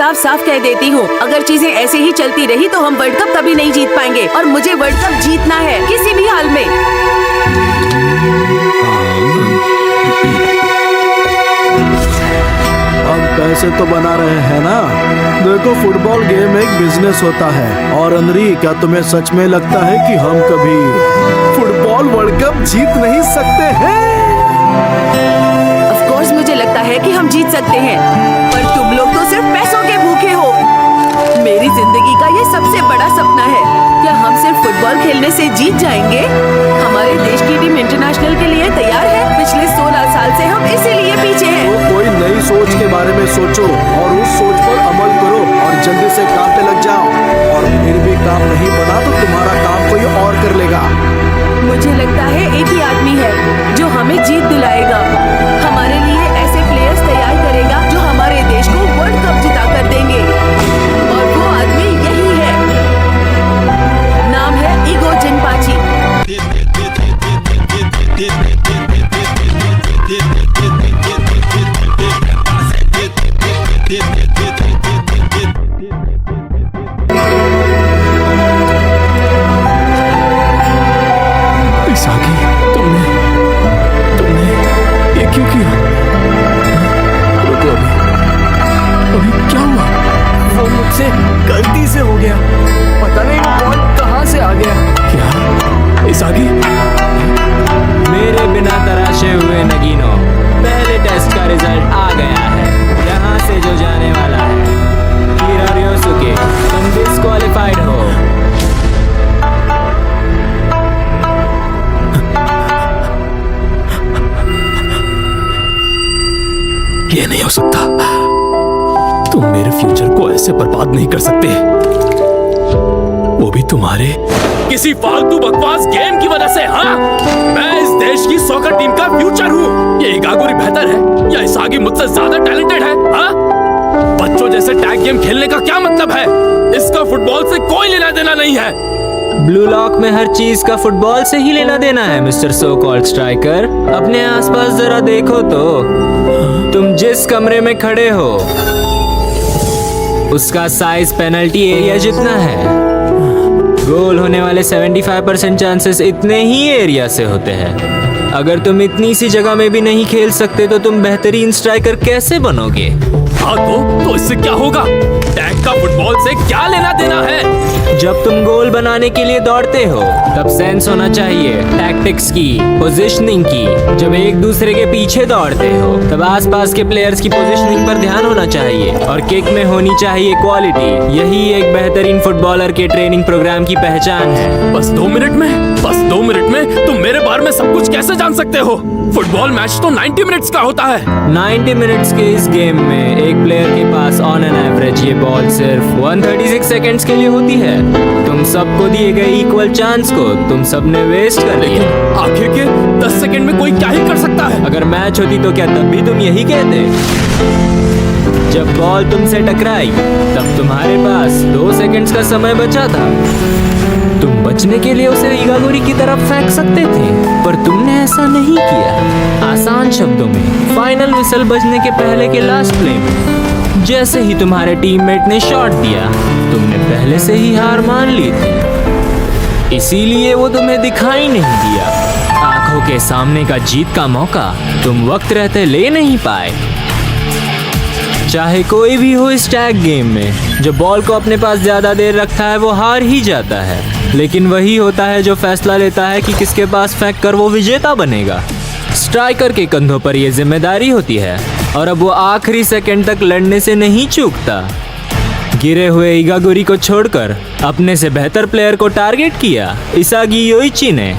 साफ साफ कह देती हूँ, अगर चीजें ऐसे ही चलती रही तो हम वर्ल्ड कप कभी नहीं जीत पाएंगे और मुझे वर्ल्ड कप जीतना है किसी भी हाल में। हम पैसे तो बना रहे हैं ना। देखो, फुटबॉल गेम एक बिजनेस होता है। और अनरी, क्या तुम्हें सच में लगता है कि हम कभी फुटबॉल वर्ल्ड कप जीत नहीं सकते हैं? ऑफ कोर्स मुझे लगता है कि हम जीत सकते हैं, पर तुम लोग तो सिर्फ पैसों के भूखे हो। मेरी जिंदगी का ये सबसे बड़ा सपना है। क्या हम सिर्फ फुटबॉल खेलने से जीत जाएंगे? हमारे देश की टीम इंटरनेशनल के लिए तैयार है। पिछले 16 साल से हम इसीलिए पीछे हैं। तो कोई नई सोच के बारे में सोचो और उस सोच पर अमल करो और जल्दी से काम पे लग जाओ। और फिर भी काम नहीं बना तो तुम्हारा काम कोई और कर लेगा। मुझे लगता है एक ही आदमी है जो हमें जीत दिलाएगा। हमारे लिए ऐसे प्लेयर्स तैयार करेगा जो हमारे देश को वर्ल्ड कप जिता कर देंगे। और वो आदमी यही है। नाम है ईगो जिनपाची। तुमने ये क्यों किया? रुको, अभी क्या हुआ? वो मुझसे गलती से हो गया। पता नहीं वो बॉल कहाँ से आ गया। क्या इसागी? मेरे बिना तराशे हुए नगीनों, पहले टेस्ट का रिजल्ट आ गया है। यहाँ से जो जाने वाला है, कीरा रियोसुके, तुम डिस्क्वालिफाइड हो। ये नहीं हो सकता। तुम मेरे फ्यूचर को ऐसे बर्बाद नहीं कर सकते, वो भी तुम्हारे किसी फालतू बकवास गेम की वजह से। हाँ, मैं इस देश की सॉकर टीम का फ्यूचर हूँ। ये इगागुरी बेहतर है या इसागी मुझसे ज्यादा टैलेंटेड है? हाँ, बच्चों जैसे टैग गेम खेलने का क्या मतलब है? इसका फुटबॉल से कोई लेना देना नहीं है। ब्लू लॉक में हर चीज का फुटबॉल से ही लेना देना है मिस्टर सो कॉल्ड स्ट्राइकर। अपने आसपास जरा देखो तो, तुम जिस कमरे में खड़े हो उसका साइज पेनल्टी एरिया जितना है। गोल होने वाले 75% चांसेस इतने ही एरिया से होते हैं। अगर तुम इतनी सी जगह में भी नहीं खेल सकते तो तुम बेहतरीन स्ट्राइकर कैसे बनोगे? हाँ, तो इससे क्या होगा? टैग का फुटबॉल से क्या लेना देना है? जब तुम गोल बनाने के लिए दौड़ते हो तब सेंस होना चाहिए टैक्टिक्स की, पोजीशनिंग की। जब एक दूसरे के पीछे दौड़ते हो तब आसपास के प्लेयर्स की पोजीशनिंग पर ध्यान होना चाहिए और किक में होनी चाहिए क्वालिटी। यही एक बेहतरीन फुटबॉलर के ट्रेनिंग प्रोग्राम की पहचान है। बस 2 मिनट में तुम मेरे बारे में सब कुछ कैसे जान सकते हो? फुटबॉल मैच तो 90 मिनट्स का होता है। 90 मिनट्स के इस गेम में एक प्लेयर के पास ऑन एन एवरेज ये बॉल सिर्फ 136 सेकेंड्स के लिए होती है। तुम सबको दिए गए इक्वल चांस को तुम सबने वेस्ट कर लिया। आखिर के 10 सेकंड में कोई क्या ही कर सकता है? अगर मैच होती तो क्या तब भी तुम यही कहते? जब बॉल तुमसे टकराई तब तुम्हारे पास 2 सेकंड्स का समय बचा था। तुम बचने के लिए उसे इगागुरी की तरफ फेंक सकते थे, पर तुमने ऐसा नहीं किया। आसान शब्दों में, फाइनल विसल बजने के पहले के लास्ट प्ले में जैसे ही तुम्हारे टीममेट ने शॉट दिया, तुमने पहले से ही हार मान ली थी। इसीलिए वो तुम्हें दिखाई नहीं दिया। आंखों के सामने का जीत का मौका तुम वक्त रहते ले नहीं पाए। चाहे कोई भी हो इस टैग गेम में, जो बॉल को अपने पास ज्यादा देर रखता है वो हार ही जाता है। लेकिन वही होता है जो फैसला लेता है कि किसके पास फेंक कर वो विजेता बनेगा। स्ट्राइकर के कंधों पर ये जिम्मेदारी होती है और अब वो आखिरी सेकंड तक लड़ने से नहीं चूकता। गिरे हुए इगागुरी को छोड़कर अपने से बेहतर प्लेयर को टारगेट किया इसागी योइची ने।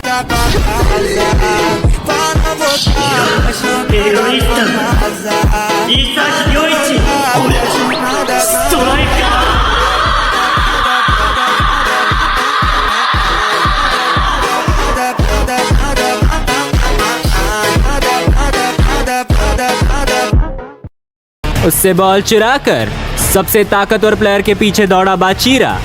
उससे बॉल चुराकर सबसे ताकतवर प्लेयर के पीछे दौड़ा बाचीरा।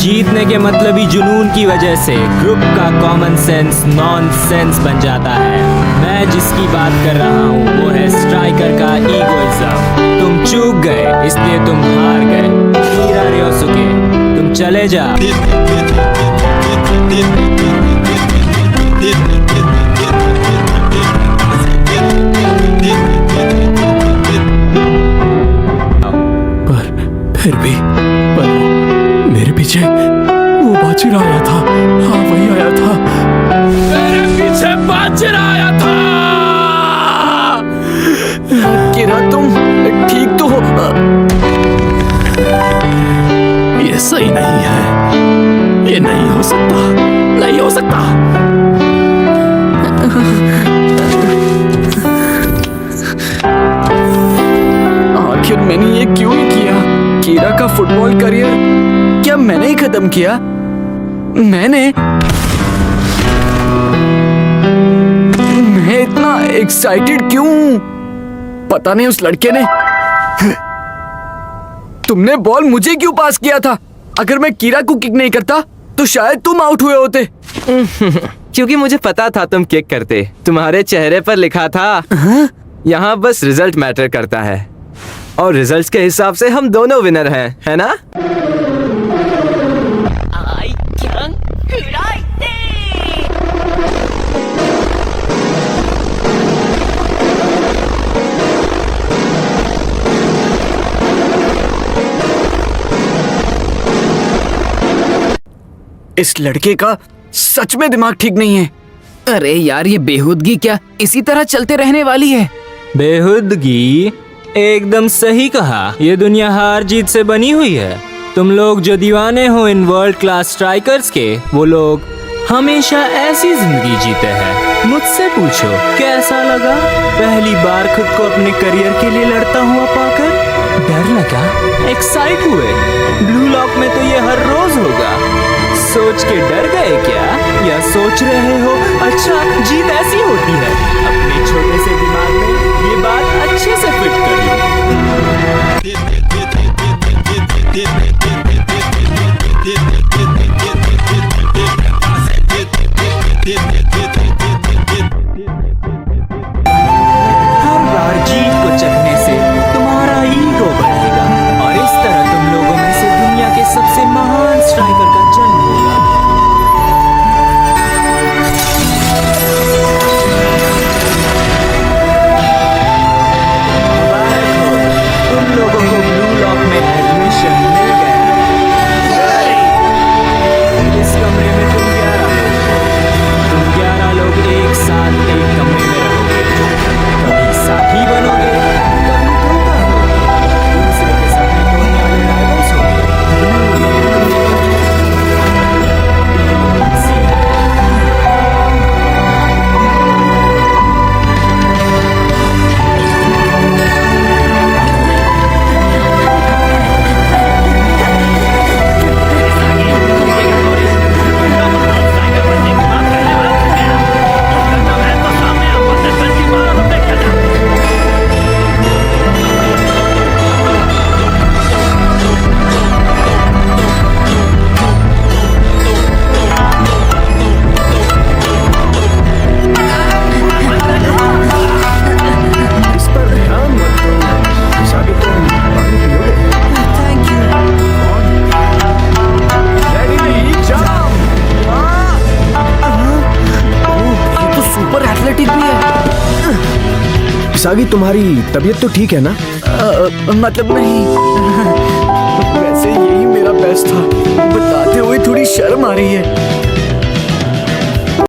जीतने के मतलबी जुनून की वजह से ग्रुप का कॉमन सेंस नॉनसेंस बन जाता है। मैं जिसकी बात कर रहा हूँ वो है स्ट्राइकर का ईगोइज्म। तुम चूक गए इसलिए तुम हार गए। हीरा रियोसुके, तुम चले जा। फिर भी पर मेरे पीछे वो बाजीराव आया था। हाँ वही आया था। मेरे पीछे बाजीराव आया था। किरा तुम ठीक तो हो? ये सही नहीं है। ये नहीं हो सकता, नहीं हो सकता। आखिर मैंने ये क्यों नहीं किया? कीरा का फुटबॉल करियर क्या मैंने ही खत्म किया? मैं इतना एक्साइटेड क्यों? पता नहीं उस लड़के ने। तुमने बॉल मुझे क्यों पास किया था? अगर मैं कीरा को किक नहीं करता तो शायद तुम आउट हुए होते। क्योंकि मुझे पता था तुम किक करते। तुम्हारे चेहरे पर लिखा था यहाँ बस रिजल्ट मैटर करता है, और रिजल्ट्स के हिसाब से हम दोनों विनर हैं, है ना? इस लड़के का सच में दिमाग ठीक नहीं है। अरे यार, ये बेहूदगी क्या इसी तरह चलते रहने वाली है? बेहुदगी? एकदम सही कहा। ये दुनिया हार जीत से बनी हुई है। तुम लोग जो दीवाने हो इन वर्ल्ड क्लास स्ट्राइकर्स के, वो लोग हमेशा ऐसी जिंदगी जीते हैं। मुझसे पूछो कैसा लगा पहली बार खुद को अपने करियर के लिए लड़ता हुआ पाकर? डर लगा? एक्साइट हुए? ब्लू लॉक में तो ये हर रोज होगा। सोच के डर गए क्या? या सोच रहे हो अच्छा जीत ऐसी होती है? अपने छोटे से दिमाग में ये बात अच्छे से फिट कर लो। हर बार जीत को चखने से तुम्हारा ईगो बढ़ेगा और इस तरह तुम लोगों में से दुनिया के सबसे महान स्ट्राइकर का जन्म होगा। तुम लोगों को ब्लू लॉक में एडमिशन मिल गया। इस कमरे में तुम 11 लोग एक साथ एक कमरे में रहोगे। कभी साथी बनोगे, कभी धोखा होगा, दूसरे के साथ होने वाले राइवल्स होंगे। इस पर ध्यान मत दो। शादी तुम पानी पियोगे? Thank you. ये तो सुपर एथलेटिक भी है। सागी, तुम्हारी तबीयत तो ठीक है ना? मतलब नहीं। वैसे यही मेरा बेस्ट था। बताते हुए थोड़ी शर्म आ रही है।